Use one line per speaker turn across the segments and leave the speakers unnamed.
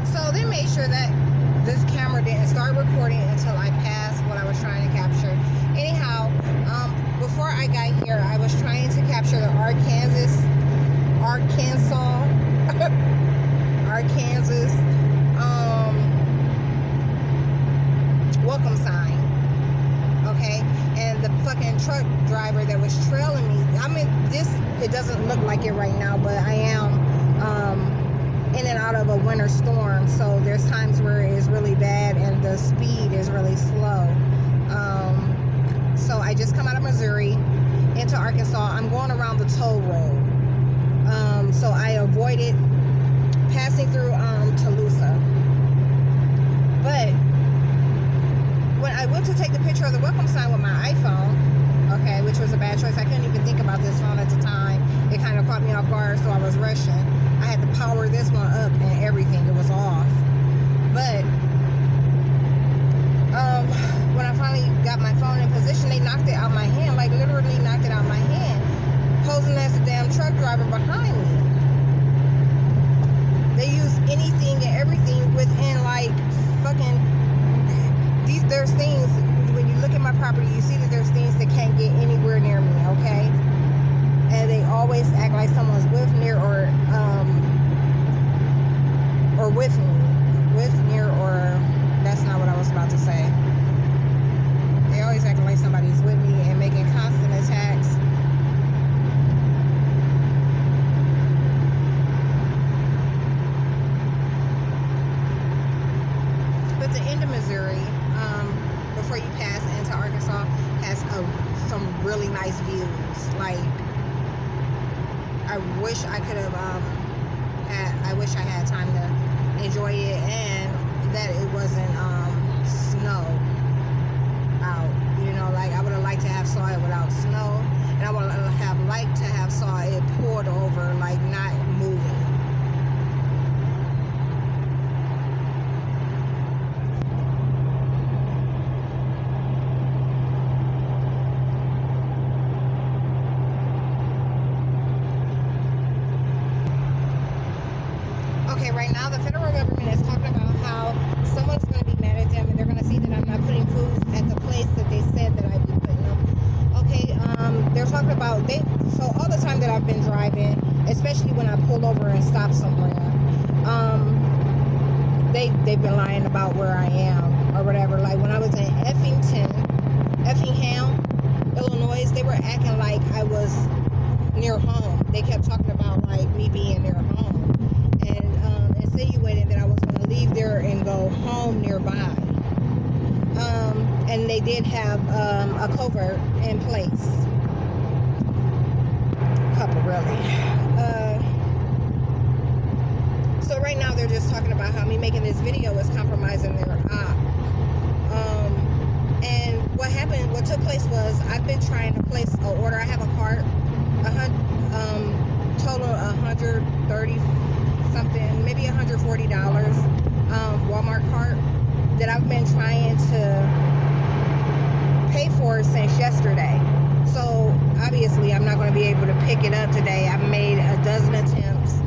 So they made sure that this camera didn't start recording until I passed what I was trying to capture. Anyhow, before I got here, I was trying to capture the Arkansas welcome sign. Okay, and the fucking truck driver that was trailing me, I mean, it doesn't look like it right now, but I am in and out of a winter storm, so there's times where it's really bad and the speed is really slow. So I just come out of Missouri into Arkansas. I'm going around the toll road, so I avoided passing through Toulouse. But when I went to take the picture of the welcome sign with my iPhone, okay, which was a bad choice. I couldn't even think about this phone at the time. It kind of caught me off guard, so I was rushing. I had to power this one up and everything. It was off. But when I finally got my phone in position, they knocked it out my hand, like literally knocked it out my hand, posing as a damn truck driver behind me. They use anything and everything within like fucking there's things, when you look at my property, you see that there's things that can't get anywhere near me, okay? And they always act like someone's with, near, or with me. With, near, or that's not what I was about to say. They always act like somebody's with me and making constant attacks. But the end of Missouri, before you pass into Arkansas, has some really nice views. Like, I wish I could have I wish I had time to enjoy it, and that it wasn't snow out. You know, like I would have liked to have saw it without snow, and I would have liked to have saw it poured over, like not moving. Okay, right now the federal government is talking about how someone's going to be mad at them and they're going to see that I'm not putting food at the place that they said that I'd be putting them. Okay, they're talking about, so all the time that I've been driving, especially when I pull over and stop somewhere, they've been lying about where I am or whatever. Like when I was in Effingham, Illinois, they were acting like I was near home. They kept talking about like me being near home, and insinuating that I was going to leave there and go home nearby. And they did have a covert in place. A couple, really. So right now they're just talking about how me making this video is compromising their op. And what took place was, I've been trying to place an order. I have a cart, total $130 something, maybe $140, Walmart cart that I've been trying to pay for since yesterday. So obviously I'm not going to be able to pick it up today. I've made a dozen attempts,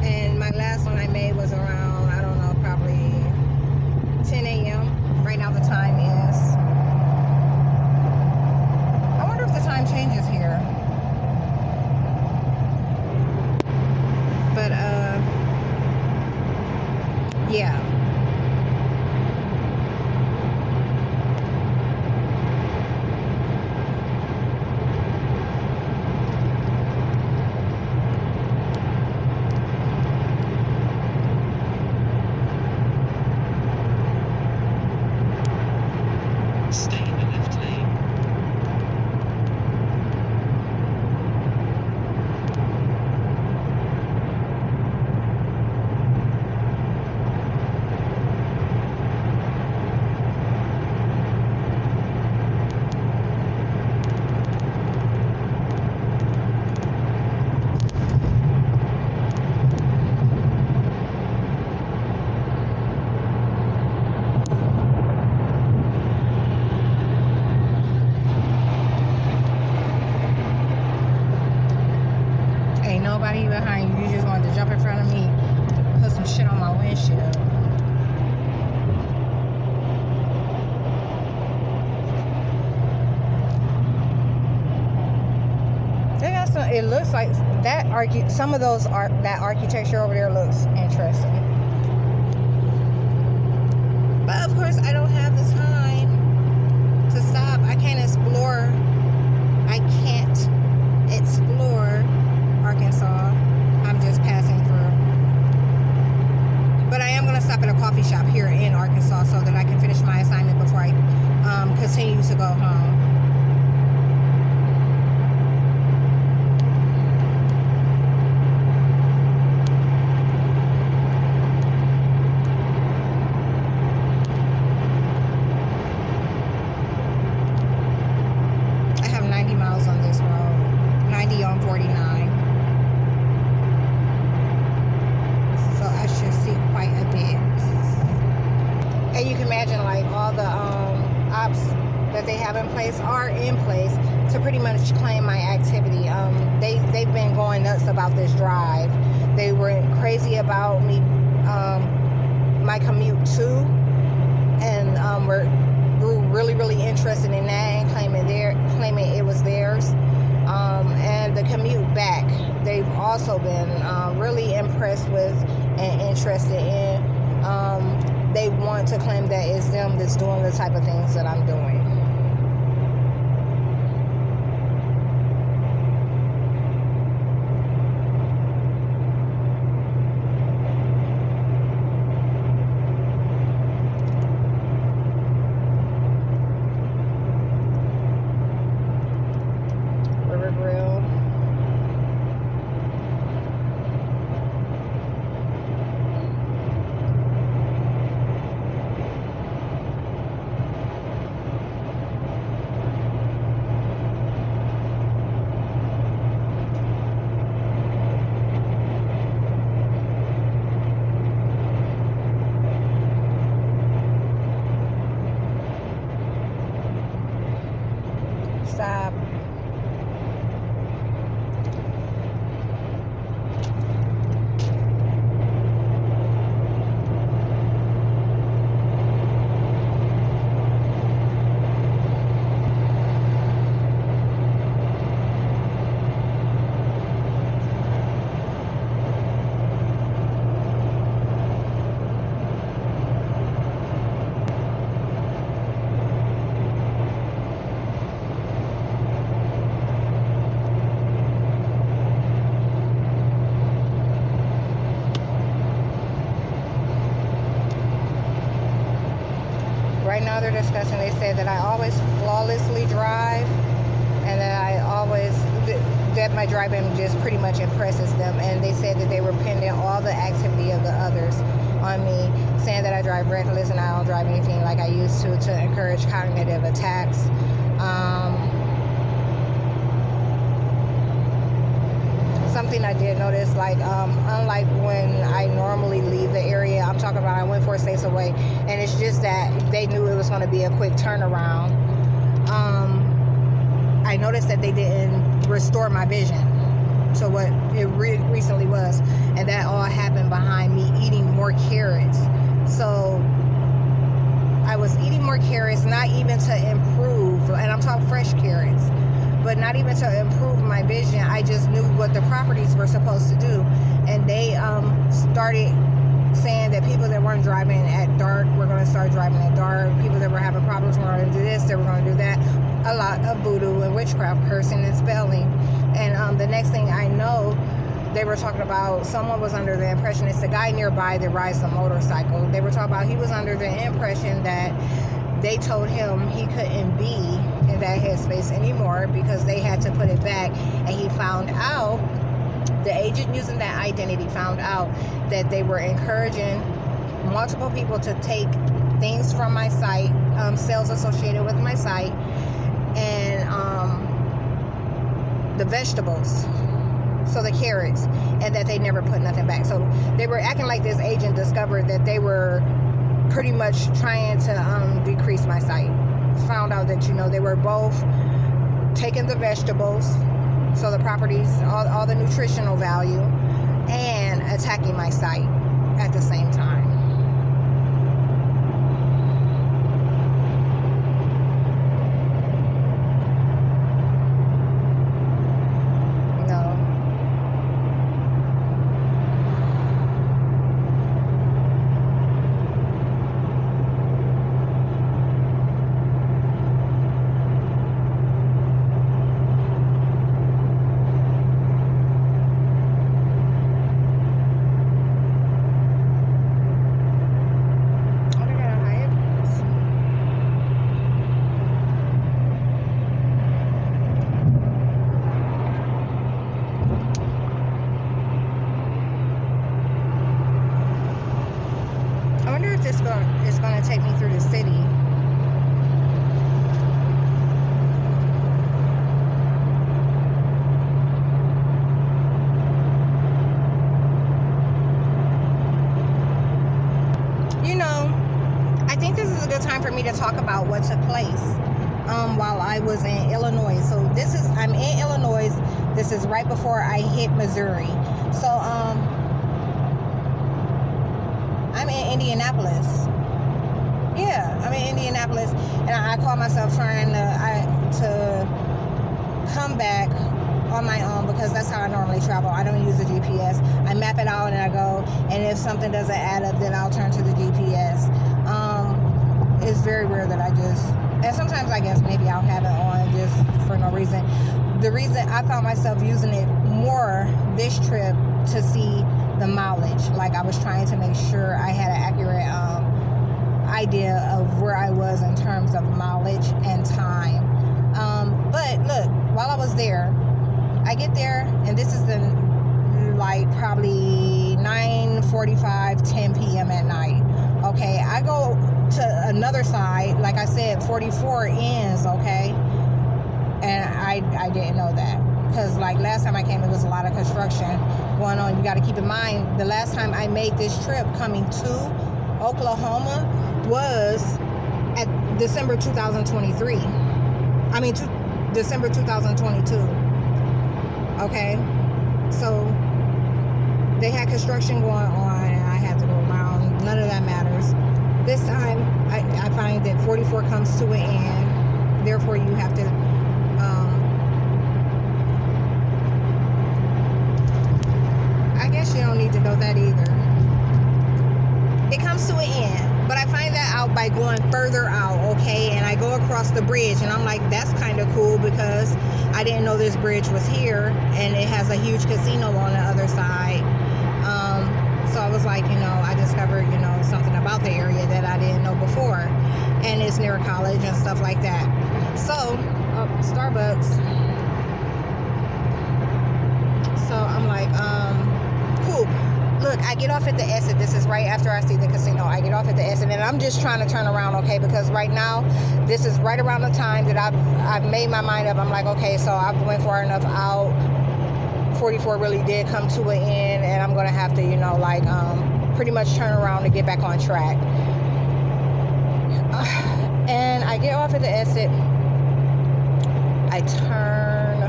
and my last one I made was around, I don't know, probably 10 a.m. Right now the time is, I wonder if the time changes here. But yeah.
Stay in the left lane.
some shit on my windshield. They got some. It looks like that some of those that architecture over there looks interesting. But of course, I don't have the time to stop. I can't explore Arkansas. I'm just passing through. But I am going to stop at a coffee shop here in Arkansas so that I can finish my assignment before I continue to go home. I have 90 miles on this road, 90 on 49. So I should see quite a bit. And you can imagine like all the ops that they have in place are in place to pretty much claim my activity. They've been going nuts about this drive. They were crazy about me, my commute too, and grew really interested in that and claiming it was theirs. And the commute back, they've also been really impressed with and interested in. They want to claim that it's them that's doing the type of things that I'm doing. Stop. Right now they're discussing, they say that I always flawlessly drive and that my driving just pretty much impresses them. And they said that they were pinning all the activity of the others on me, saying that I drive reckless and I don't drive anything like I used to encourage cognitive attacks. Something I did notice, like unlike when I normally leave the area, I'm talking about I went 4 states away, and it's just that they knew it was going to be a quick turnaround. I noticed that they didn't restore my vision to what it recently was, and that all happened behind me eating more carrots. So I was eating more carrots, not even to improve, and I'm talking fresh carrots, but not even to improve my vision. I just knew what the properties were supposed to do. And they started saying that people that weren't driving at dark were going to start driving at dark. People that were having problems were going to do this, they were going to do that. A lot of voodoo and witchcraft, cursing and spelling. And the next thing I know, they were talking about someone was under the impression, it's the guy nearby that rides the motorcycle. They were talking about he was under the impression that they told him he couldn't be in that headspace anymore because they had to put it back. And he found out, the agent using that identity found out that they were encouraging multiple people to take things from my site, sales associated with my site, and the vegetables, so the carrots, and that they never put nothing back. So they were acting like this agent discovered that they were pretty much trying to decrease my site. Found out that, they were both taking the vegetables, so the properties, all the nutritional value, and attacking my site. at the same time. No. Oh, they got a Hyatt. I wonder if this is going to take me through the city. You know, I think this is a good time for me to talk about what took place while I was in Illinois. So I'm in Illinois. This is right before I hit Missouri. So I'm in Indianapolis. Yeah, I'm in Indianapolis, and I call myself trying to come back on my own, because that's how I normally travel. I don't use the GPS. I map it out and I go, and if something doesn't add up, then I'll turn to the GPS. It's very rare that and sometimes I guess maybe I'll have it on just for no reason. The reason I found myself using it more this trip to see the mileage. Like, I was trying to make sure I had an accurate idea of where I was in terms of mileage and time. But look, while I was there, I get there, and this is probably 9:45, 10 p.m. at night. Okay, I go to another side, like I said, 44 ends, okay? And I didn't know that. Because like last time I came, there was a lot of construction going on. You got to keep in mind, the last time I made this trip coming to Oklahoma was at December 2023. I mean, December 2022. Okay? So they had construction going on, and I had to go around. None of that matters. This time, I find that 44 comes to an end. Therefore, you have to I guess you don't need to know that either. It comes to an end. But I find that out by going further out, okay? And I go across the bridge, and I'm like, that's kind of cool, because I didn't know this bridge was here, and it has a huge casino on the other side. So I was like, I discovered, something about the area that I didn't know before. And it's near college and stuff like that. So, Starbucks. So I'm like, cool. Look, I get off at the exit. This is right after I see the casino. I get off at the exit, and I'm just trying to turn around, okay? Because right now, this is right around the time that I've made my mind up. I'm like, okay, so I've went far enough out. 44 really did come to an end, and I'm gonna have to, pretty much turn around to get back on track. And I get off at the exit. I turn,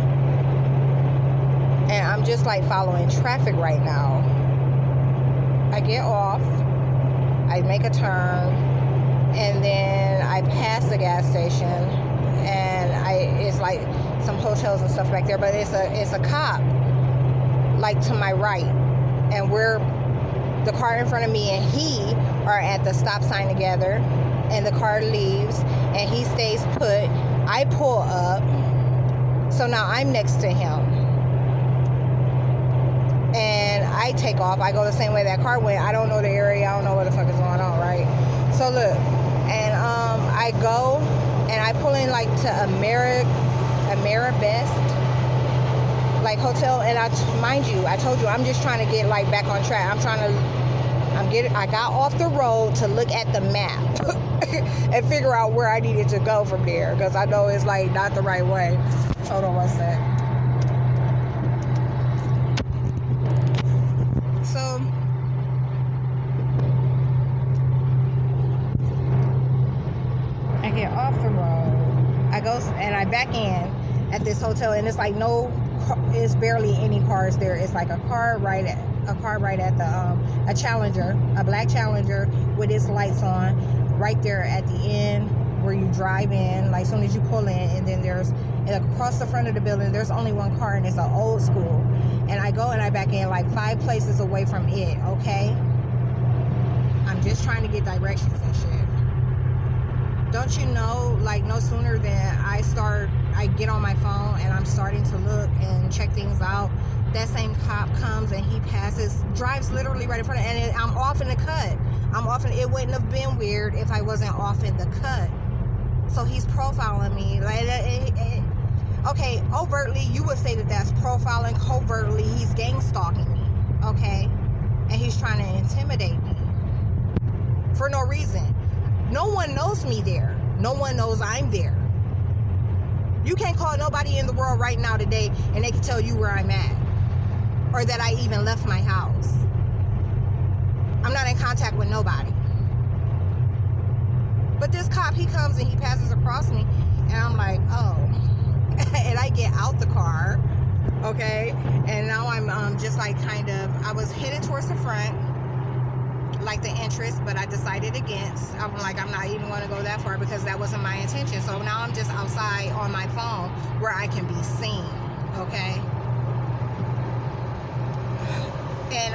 and I'm just like following traffic right now. I get off, I make a turn, and then I pass the gas station, and it's like some hotels and stuff back there, but it's a cop like to my right, and the car in front of me and he are at the stop sign together, and the car leaves and he stays put. I pull up, so now I'm next to him, and I take off. I go the same way that car went. I don't know the area. I don't know what the fuck is going on, right? So look, and I go and I pull in like to Ameribest like hotel, and mind you, I told you I'm just trying to get like back on track. I got off the road to look at the map and figure out where I needed to go from there, because I know it's like not the right way. Hold on one sec. So I get off the road, I go and I back in at this hotel, and it's like it's barely any cars there. It's like a car right a car right at the a Challenger, a black Challenger with its lights on, right there at the end where you drive in, like as soon as you pull in, and then there's, and across the front of the building there's only one car, and it's an old school, and I go and I back in like 5 places away from it. Okay, I'm just trying to get directions and shit. Don't you know, like no sooner than I get on my phone and I'm starting to look and check things out, that same cop comes and he drives literally right in front of, and I'm off in the cut. It wouldn't have been weird if I wasn't off in the cut. So he's profiling me. Like, okay, overtly, you would say that that's profiling. Covertly, he's gang stalking me. Okay? And he's trying to intimidate me. For no reason. No one knows me there. No one knows I'm there. You can't call nobody in the world right now today and they can tell you where I'm at. Or that I even left my house. I'm not in contact with nobody. But this cop, he comes and he passes across me, and I'm like, oh. And I get out the car, okay? And now I'm just like I was headed towards the front, like the entrance, but I decided against. I'm like, I'm not even going to go that far because that wasn't my intention. So now I'm just outside on my phone where I can be seen, okay? And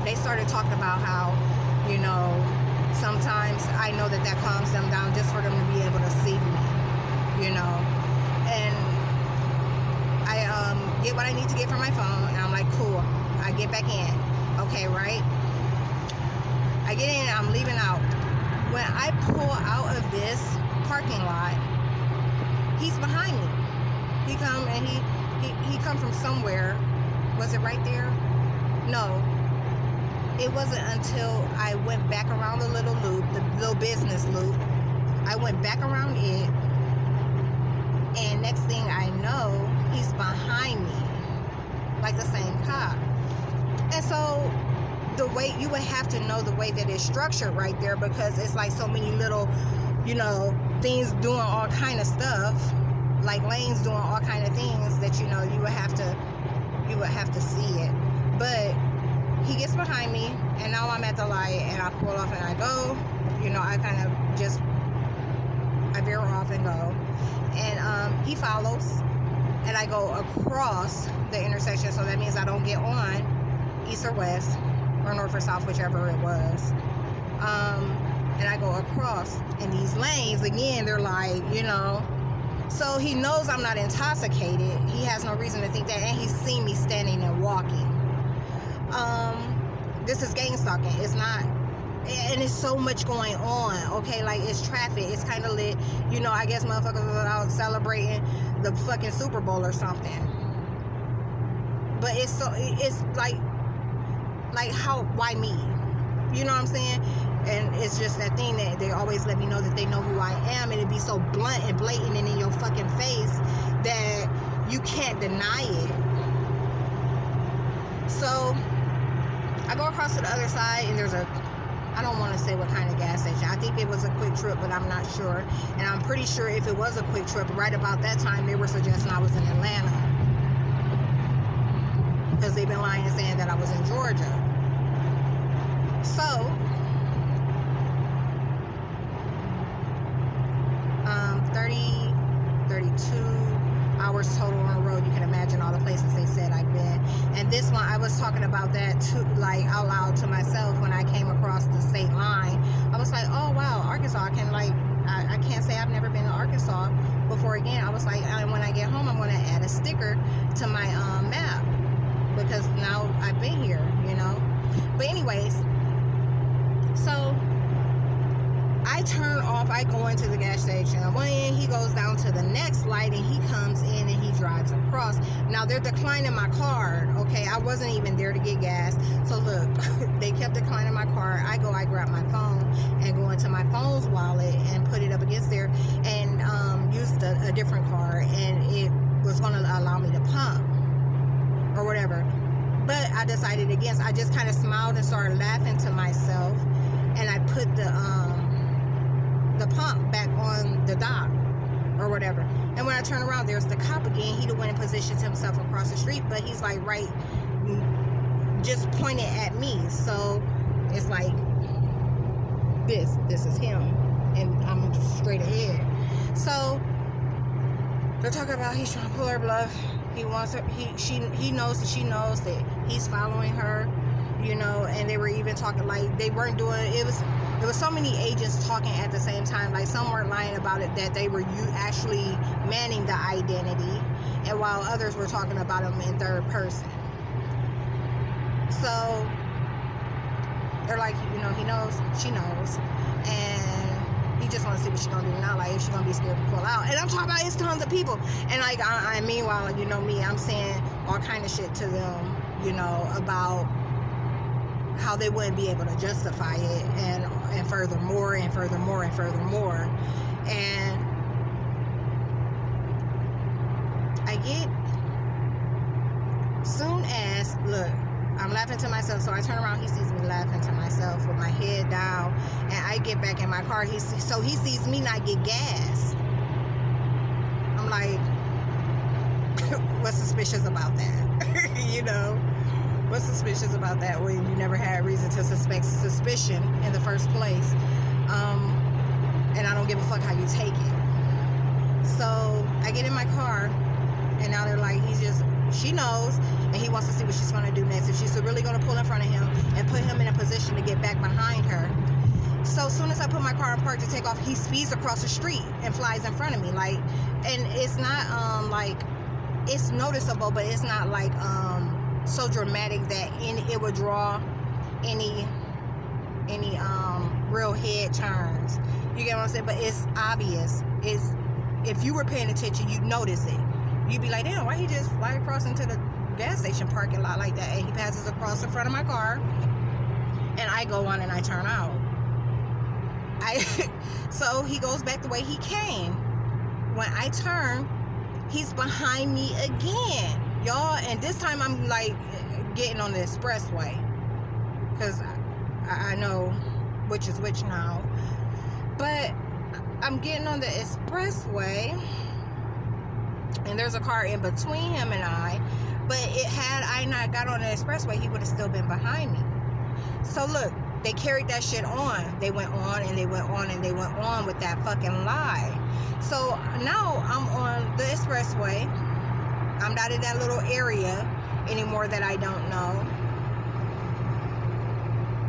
they started talking about how, you know, sometimes I know that calms them down just for them to be able to see me, you know. And I get what I need to get from my phone, and I'm like, cool. I get back in. Okay, right? I get in and I'm leaving out. When I pull out of this parking lot, he's behind me. He come and he come from somewhere. Was it right there? No. It wasn't until I went back around the little loop, the little business loop. I went back around it, and next thing I know, he's behind me, like the same cop. And so the way you would have to know the way that it's structured right there, because it's like so many little, you know, things doing all kind of stuff, like lanes doing all kind of things that, you know, you would have to see it. But he gets behind me, and now I'm at the light, and I pull off and I go, you know, I kind of just, I veer off and go, and he follows, and I go across the intersection, so that means I don't get on east or west, or north or south, whichever it was, and I go across, and these lanes, again, they're like, you know, so he knows I'm not intoxicated. He has no reason to think that, and he's seen me standing and walking. This is gang stalking. It's not, and it's so much going on, okay? Like, it's traffic. It's kind of lit. You know, I guess motherfuckers are out celebrating the fucking Super Bowl or something. But it's like why me? You know what I'm saying? And it's just that thing that they always let me know that they know who I am, and it'd be so blunt and blatant and in your fucking face that you can't deny it. So I go across to the other side, and there's I don't want to say what kind of gas station. I think it was a Quick Trip, but I'm not sure. And I'm pretty sure if it was a Quick Trip, right about that time, they were suggesting I was in Atlanta. Because they've been lying and saying that I was in Georgia. So, 32 hours total on the road. You can imagine all the places they said I've been. And this one, I was talking about that too, like out loud to myself when I came across the state line. I was like, oh wow, Arkansas. I can't say I've never been to Arkansas before again. I was like, and when I get home, I'm going to add a sticker to my map, because now I've been here, you know. But anyways, so I turn off, I go into the gas station. When he goes down to the next light, and he comes in and he drives across. Now they're declining my card, okay? I wasn't even there to get gas. So look, they kept declining my card. I grab my phone and go into my phone's wallet and put it up against there, and used a different card, and it was going to allow me to pump or whatever. But I decided against. I just kind of smiled and started laughing to myself, and I put the pump back on the dock or whatever. And when I turn around, there's the cop again. He went and positioned himself across the street, but he's like right just pointed at me. So it's like this is him, and I'm straight ahead. So they're talking about he's trying to pull her bluff. He wants her. He knows that she knows that he's following her, you know. And they were even talking like they weren't doing. It was so many agents talking at the same time. Like some weren't lying about it, that they were actually manning the identity, and while others were talking about him in third person. So they're like, you know, he knows, she knows, and he just wants to see what she's gonna do now. Like, if she's gonna be scared to pull out. And I'm talking about it's tons of people. And like, I meanwhile, you know me, I'm saying all kind of shit to them, you know, about how they wouldn't be able to justify it, and furthermore, and furthermore, and furthermore. And I get, soon as, look, I'm laughing to myself, so I turn around, he sees me laughing to myself with my head down, and I get back in my car, so he sees me not get gas. I'm like, what's suspicious about that? You know, what's suspicious about that when you never had reason to suspect suspicion in the first place? And I don't give a fuck how you take it. So I get in my car, and now they're like, she knows, and he wants to see what she's going to do next. If she's really going to pull in front of him and put him in a position to get back behind her. So as soon as I put my car in park to take off, he speeds across the street and flies in front of me. Like, and it's not like, it's noticeable, but it's not like so dramatic that it would draw any real head turns. You get what I'm saying? But it's obvious. It's, if you were paying attention, you'd notice it. You'd be like, damn, why he just fly across into the gas station parking lot like that? And he passes across in front of my car, and I go on and I turn out. So he goes back the way he came. When I turn, he's behind me again, y'all. And this time I'm like getting on the expressway, because I know which is which now. But I'm getting on the expressway, and there's a car in between him and I, but had I not got on the expressway, he would have still been behind me. So look, they carried that shit on. They went on and they went on and they went on with that fucking lie. So now I'm on the expressway. I'm not in that little area anymore that I don't know.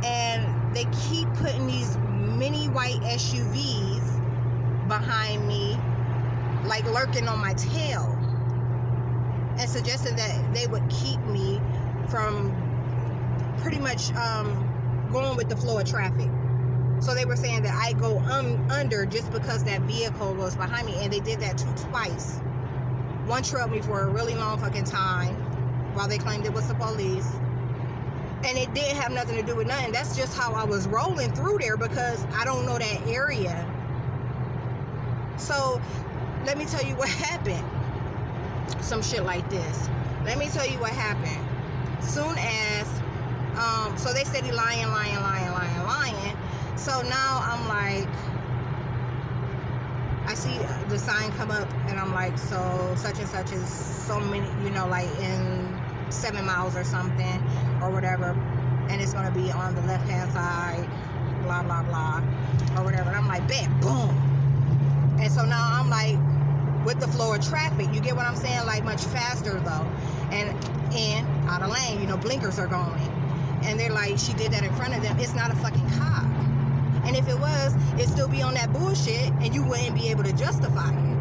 And they keep putting these mini white SUVs behind me, like lurking on my tail, and suggesting that they would keep me from pretty much going with the flow of traffic. So they were saying that I go under just because that vehicle was behind me, and they did that twice. One trailed me for a really long fucking time while they claimed it was the police, and it didn't have nothing to do with nothing. That's just how I was rolling through there, because I don't know that area. So let me tell you what happened. Some shit like this. Let me tell you what happened. Soon as, so they said he lying. So now I'm like, I see the sign come up, and I'm like, so such and such is so many, you know, like in 7 miles or something, or whatever. And it's going to be on the left-hand side, blah, blah, blah, or whatever. And I'm like, bet, boom. And so now I'm like, with the flow of traffic, you get what I'm saying? Like much faster though, and in, out of lane, you know, blinkers are going. And they're like, she did that in front of them. It's not a fucking cop. And if it was, it'd still be on that bullshit, and you wouldn't be able to justify it.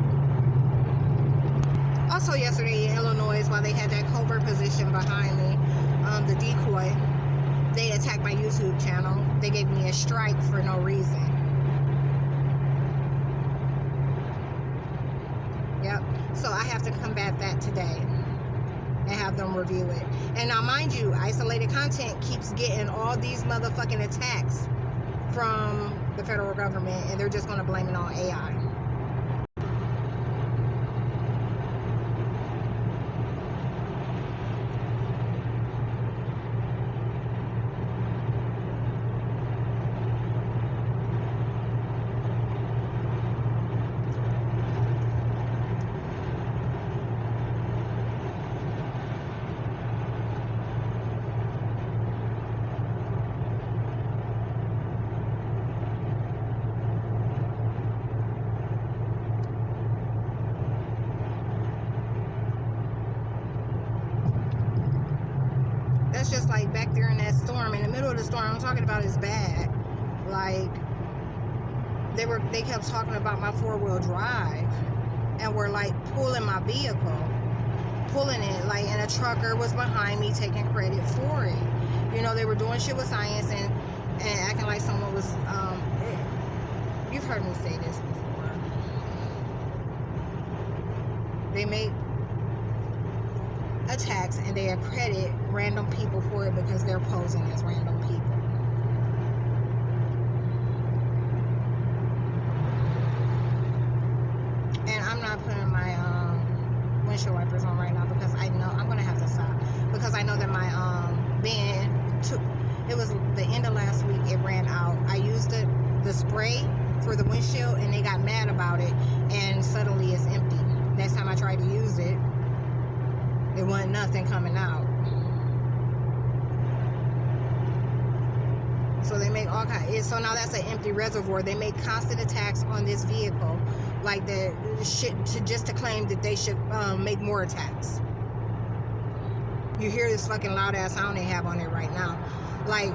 Also yesterday in Illinois, while they had that covert position behind me, the decoy, they attacked my YouTube channel. They gave me a strike for no reason. Yep. So I have to combat that today and have them review it. And now, mind you, isolated content keeps getting all these motherfucking attacks from the federal government, and they're just going to blame it on AI. storm I'm talking about is bad. Like, they kept talking about my 4-wheel drive, and were like pulling my vehicle, pulling it, like, and a trucker was behind me taking credit for it. You know, they were doing shit with science and acting like someone was, you've heard me say this before. They make attacks and they accredit random people for it because they're posing as random people. And I'm not putting my windshield wipers on right now because I know I'm gonna have to stop, because I know that my bin took, it was the end of last week, it ran out. I used the spray for the windshield and they got mad about it, and suddenly it's empty. Next time I tried to use it, it wasn't nothing coming out. So they make all kinds. So now that's an empty reservoir. They make constant attacks on this vehicle, like the shit, just to claim that they should make more attacks. You hear this fucking loud ass sound they have on it right now. Like,